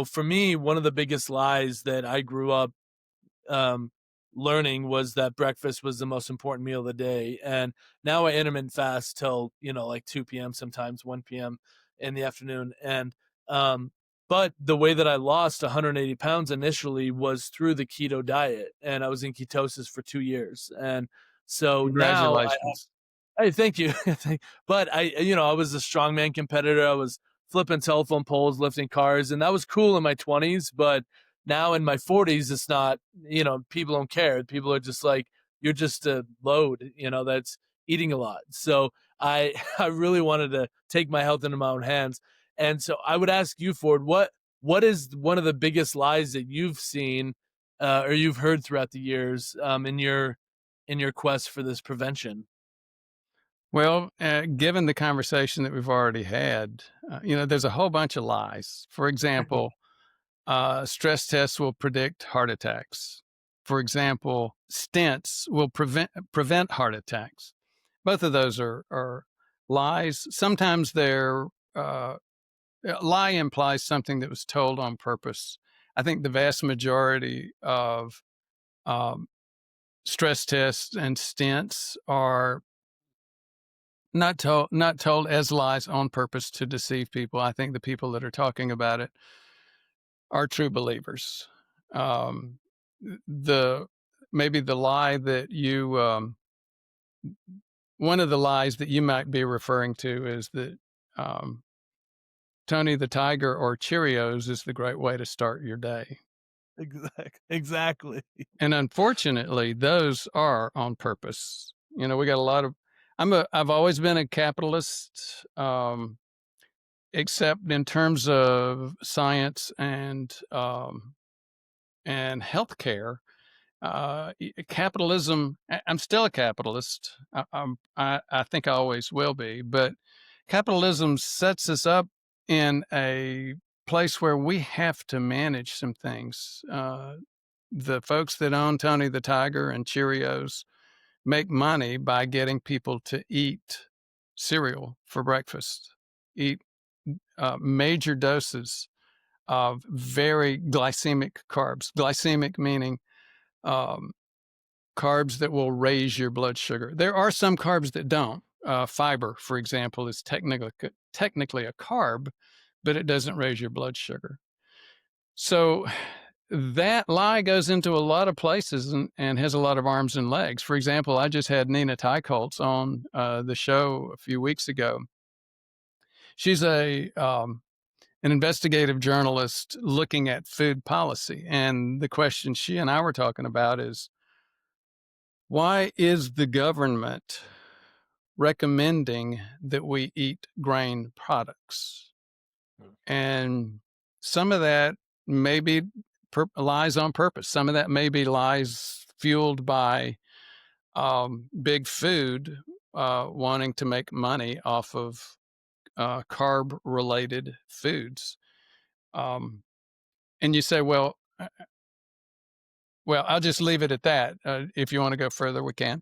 for me, one of the biggest lies that I grew up um, learning was that breakfast was the most important meal of the day. And now I intermittent fast till, like 2 p.m., sometimes 1 p.m. in the afternoon. Um, but the way that I lost 180 pounds initially was through the keto diet. And I was in ketosis for 2 years. And so now Congratulations. Hey, thank you. But I was a strongman competitor. I was flipping telephone poles, lifting cars, and that was cool in my 20s. But now in my 40s, it's not, people don't care. People are just like, you're just a load, that's eating a lot. So I, I really wanted to take my health into my own hands. And so I would ask you, Ford, what is one of the biggest lies that you've seen or you've heard throughout the years in your quest for this prevention? Well, given the conversation that we've already had, there's a whole bunch of lies. For example, stress tests will predict heart attacks. For example, stents will prevent heart attacks. Both of those are lies. Sometimes they're a lie implies something that was told on purpose. I think the vast majority of um, stress tests and stents are not told as lies on purpose to deceive people. I think the people that are talking about it are true believers. Um, the maybe the lie that you one of the lies that you might be referring to is that um, Tony the Tiger or Cheerios is the great way to start your day. Exactly. And unfortunately, those are on purpose. We got a lot of I've always been a capitalist, except in terms of science and healthcare. Capitalism. I'm still a capitalist. I think I always will be. But capitalism sets us up in a place where we have to manage some things. The folks that own Tony the Tiger and Cheerios make money by getting people to eat cereal for breakfast, eat major doses of very glycemic carbs. Glycemic meaning um, carbs that will raise your blood sugar. There are some carbs that don't. Fiber, for example, is technically a carb, but it doesn't raise your blood sugar. So that lie goes into a lot of places and has a lot of arms and legs. For example, I just had Nina Teicholz on the show a few weeks ago. She's an investigative journalist looking at food policy. And the question she and I were talking about is, why is the government recommending that we eat grain products? And some of that may be lies on purpose. Some of that may be lies fueled by big food wanting to make money off of carb related foods. Um, and you say, well, I'll just leave it at that. If you want to go further, we can.